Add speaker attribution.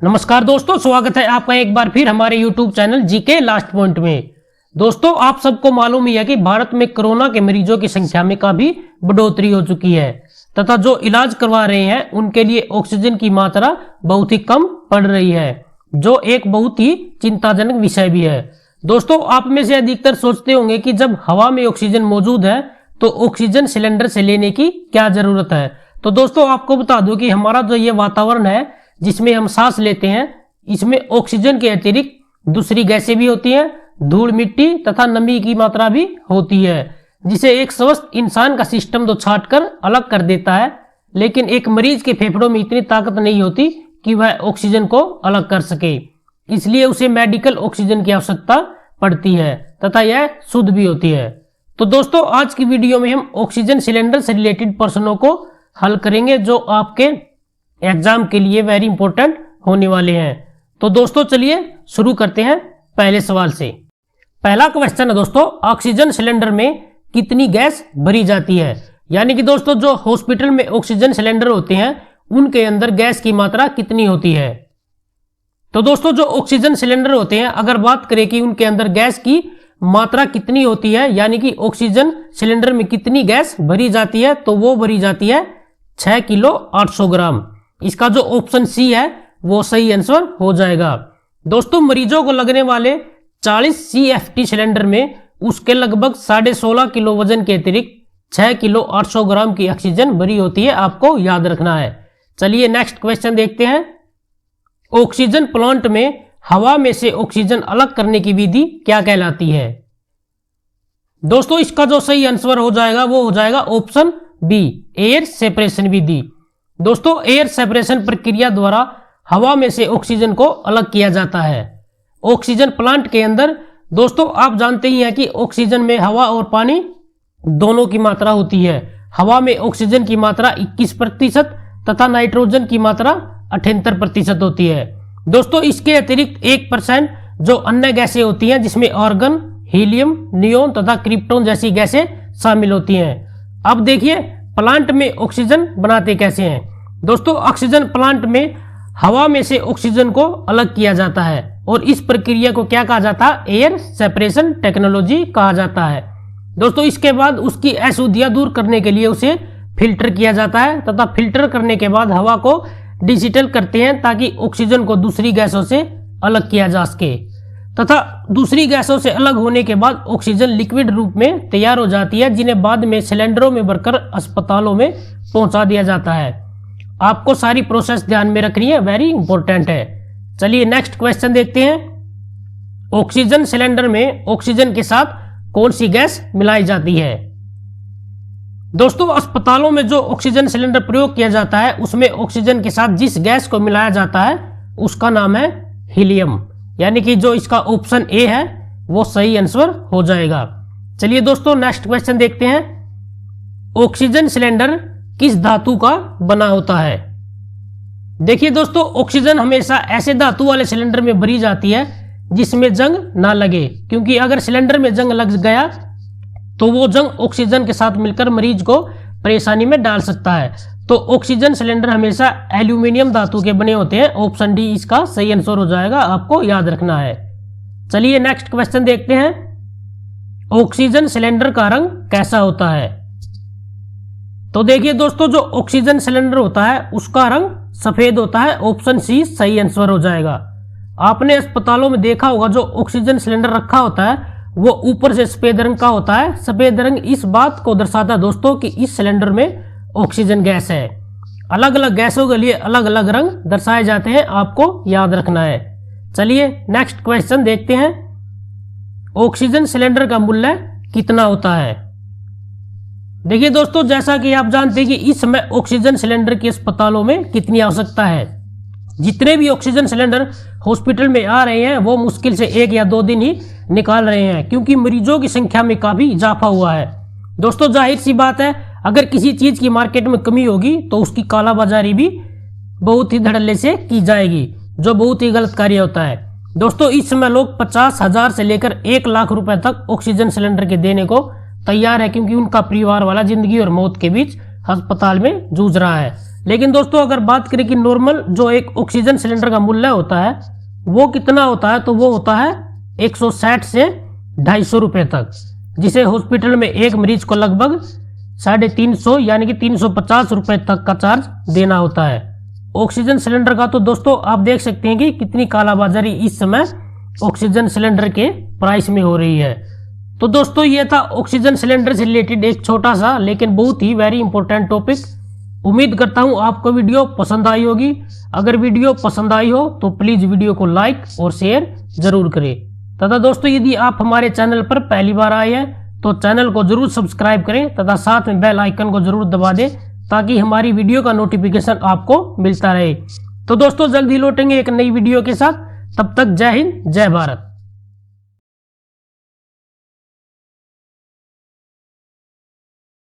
Speaker 1: नमस्कार दोस्तों, स्वागत है आपका एक बार फिर हमारे YouTube channel GK last point में। दोस्तों, आप सबको मालूम ही है कि भारत में कोरोना के मरीजों की संख्या में काफी बढ़ोतरी हो चुकी है तथा जो इलाज करवा रहे हैं उनके लिए ऑक्सीजन की मात्रा बहुत ही कम पड़ रही है, जो एक बहुत ही चिंताजनक विषय भी है। दोस्तों, आप में से अधिकतर सोचते होंगे कि जब हवा में ऑक्सीजन मौजूद है तो ऑक्सीजन सिलेंडर से लेने की क्या जरूरत है। तो दोस्तों, आपको बता दूं कि हमारा जो ये वातावरण है जिसमें हम सांस लेते हैं, इसमें ऑक्सीजन के अतिरिक्त दूसरी गैसें भी होती हैं, धूल मिट्टी तथा नमी की मात्रा भी होती है, जिसे एक स्वस्थ इंसान का सिस्टम तो छांट कर अलग कर देता है, लेकिन एक मरीज के फेफड़ों में इतनी ताकत नहीं होती कि वह ऑक्सीजन को अलग कर सके। इसलिए उसे मेडिकल ऑक्सीजन की आवश्यकता पड़ती है तथा यह शुद्ध भी होती है। तो दोस्तों, आज की वीडियो में हम ऑक्सीजन सिलेंडर से रिलेटेड प्रश्नों को हल करेंगे जो आपके एग्जाम के लिए वेरी इंपॉर्टेंट होने वाले हैं। तो दोस्तों, चलिए शुरू करते हैं पहले सवाल से। पहला क्वेश्चन है दोस्तों, ऑक्सीजन सिलेंडर में कितनी गैस भरी जाती है। यानी कि दोस्तों, जो हॉस्पिटल में ऑक्सीजन सिलेंडर होते हैं उनके अंदर गैस की मात्रा कितनी होती है। तो दोस्तों, जो ऑक्सीजन सिलेंडर होते हैं, अगर बात करें कि उनके अंदर गैस की मात्रा कितनी होती है, यानी कि ऑक्सीजन सिलेंडर में कितनी गैस भरी जाती है, तो वो भरी जाती है 6 किलो 800 ग्राम। इसका जो ऑप्शन सी है वो सही आंसर हो जाएगा। दोस्तों, मरीजों को लगने वाले 40 CFT सिलेंडर में उसके लगभग 16.5 किलो वजन के अतिरिक्त 6 किलो 800 ग्राम की ऑक्सीजन भरी होती है, आपको याद रखना है। चलिए नेक्स्ट क्वेश्चन देखते हैं। ऑक्सीजन प्लांट में हवा में से ऑक्सीजन अलग करने की विधि क्या कहलाती है। दोस्तों, इसका जो सही आंसर हो जाएगा वो हो जाएगा ऑप्शन बी, एयर सेपरेशन विधि। दोस्तों, एयर सेपरेशन प्रक्रिया द्वारा हवा में से ऑक्सीजन को अलग किया जाता है। ऑक्सीजन प्लांट के अंदर दोस्तों आप जानते ही हैं कि ऑक्सीजन में हवा और पानी दोनों की मात्रा होती है। हवा में ऑक्सीजन की मात्रा 21% तथा नाइट्रोजन की मात्रा 78% होती है। दोस्तों, इसके अतिरिक्त 1% जो अन्य गैसें होती हैं, जिसमें आर्गन, हीलियम, नियोन तथा क्रिप्टॉन जैसी गैसें शामिल होती हैं। अब देखिए प्लांट में ऑक्सीजन बनाते कैसे हैं। दोस्तों, ऑक्सीजन प्लांट में हवा में से ऑक्सीजन को अलग किया जाता है और इस प्रक्रिया को क्या कहा जाता है, एयर सेपरेशन टेक्नोलॉजी कहा जाता है। दोस्तों, इसके बाद उसकी अशुद्धियां दूर करने के लिए उसे फिल्टर किया जाता है तथा फिल्टर करने के बाद हवा को डिजिटल करते हैं ताकि ऑक्सीजन को दूसरी गैसों से अलग किया जा सके तथा दूसरी गैसों से अलग होने के बाद ऑक्सीजन लिक्विड रूप में तैयार हो जाती है, जिन्हें बाद में सिलेंडरों में भरकर अस्पतालों में पहुंचा दिया जाता है। आपको सारी प्रोसेस ध्यान में रखनी है, वेरी इंपॉर्टेंट है। चलिए नेक्स्ट क्वेश्चन देखते हैं। ऑक्सीजन सिलेंडर में ऑक्सीजन के साथ कौन सी गैस मिलाई जाती है। दोस्तों, अस्पतालों में जो ऑक्सीजन सिलेंडर प्रयोग किया जाता है उसमें ऑक्सीजन के साथ जिस गैस को मिलाया जाता है उसका नाम है हीलियम, यानी कि जो इसका ऑप्शन ए है वो सही आंसर हो जाएगा। चलिए दोस्तों, नेक्स्ट क्वेश्चन देखते हैं। ऑक्सीजन सिलेंडर किस धातु का बना होता है। देखिए दोस्तों, ऑक्सीजन हमेशा ऐसे धातु वाले सिलेंडर में भरी जाती है जिसमें जंग ना लगे, क्योंकि अगर सिलेंडर में जंग लग गया तो वो जंग ऑक्सीजन के साथ मिलकर मरीज को परेशानी में डाल सकता है। तो ऑक्सीजन सिलेंडर हमेशा एल्यूमिनियम धातु के बने होते हैं। ऑप्शन डी इसका सही आंसर हो जाएगा, आपको याद रखना है। चलिए नेक्स्ट क्वेश्चन देखते हैं। ऑक्सीजन सिलेंडर का रंग कैसा होता है। तो देखिए दोस्तों, जो ऑक्सीजन सिलेंडर होता है उसका रंग सफेद होता है। ऑप्शन सी सही आंसर हो जाएगा। आपने अस्पतालों में देखा होगा जो ऑक्सीजन सिलेंडर रखा होता है वो ऊपर से सफेद रंग का होता है। सफेद रंग इस बात को दर्शाता है दोस्तों कि इस सिलेंडर में ऑक्सीजन गैस है। अलग अलग गैसों के लिए अलग अलग रंग दर्शाए जाते हैं, आपको याद रखना है। चलिए नेक्स्ट क्वेश्चन देखते हैं। ऑक्सीजन सिलेंडर का मूल्य कितना होता है। देखिए दोस्तों, जैसा कि आप जानते हैं कि इस समय ऑक्सीजन सिलेंडर की अस्पतालों में कितनी आवश्यकता है। जितने भी ऑक्सीजन सिलेंडर हॉस्पिटल में आ रहे हैं वो मुश्किल से 1 या 2 दिन ही निकाल रहे हैं, क्योंकि मरीजों की संख्या में काफी इजाफा हुआ है। दोस्तों, जाहिर सी बात है, अगर किसी चीज की मार्केट में कमी होगी तो उसकी कालाबाजारी भी बहुत ही धड़ल्ले से की जाएगी, जो बहुत ही गलत कार्य होता है। दोस्तों, इस समय लोग 50,000 से लेकर 1 लाख रुपए तक ऑक्सीजन सिलेंडर के देने को तैयार है, क्योंकि उनका परिवार वाला जिंदगी और मौत के बीच अस्पताल में जूझ रहा है। लेकिन दोस्तों अगर बात करें कि नॉर्मल जो एक ऑक्सीजन सिलेंडर का मूल्य होता है वो कितना होता है, तो वो होता है 160 से 250 रुपये तक, जिसे हॉस्पिटल में एक मरीज को लगभग 350 यानी कि 350 रुपये तक का चार्ज देना होता है ऑक्सीजन सिलेंडर का। तो दोस्तों आप देख सकते हैं कि कितनी कालाबाजारी इस समय ऑक्सीजन सिलेंडर के प्राइस में हो रही है। तो दोस्तों ये था ऑक्सीजन सिलेंडर से रिलेटेड एक छोटा सा लेकिन बहुत ही वेरी इंपॉर्टेंट टॉपिक। उम्मीद करता हूं आपको वीडियो पसंद आई होगी। अगर वीडियो पसंद आई हो तो प्लीज वीडियो को लाइक और शेयर जरूर करें तथा दोस्तों यदि आप हमारे चैनल पर पहली बार आए हैं तो चैनल को जरूर सब्सक्राइब करें तथा साथ में बेल आइकन को जरूर दबा दें ताकि हमारी वीडियो का नोटिफिकेशन आपको मिलता रहे। तो दोस्तों जल्दी लौटेंगे एक नई वीडियो के साथ, तब तक जय हिंद जय भारत।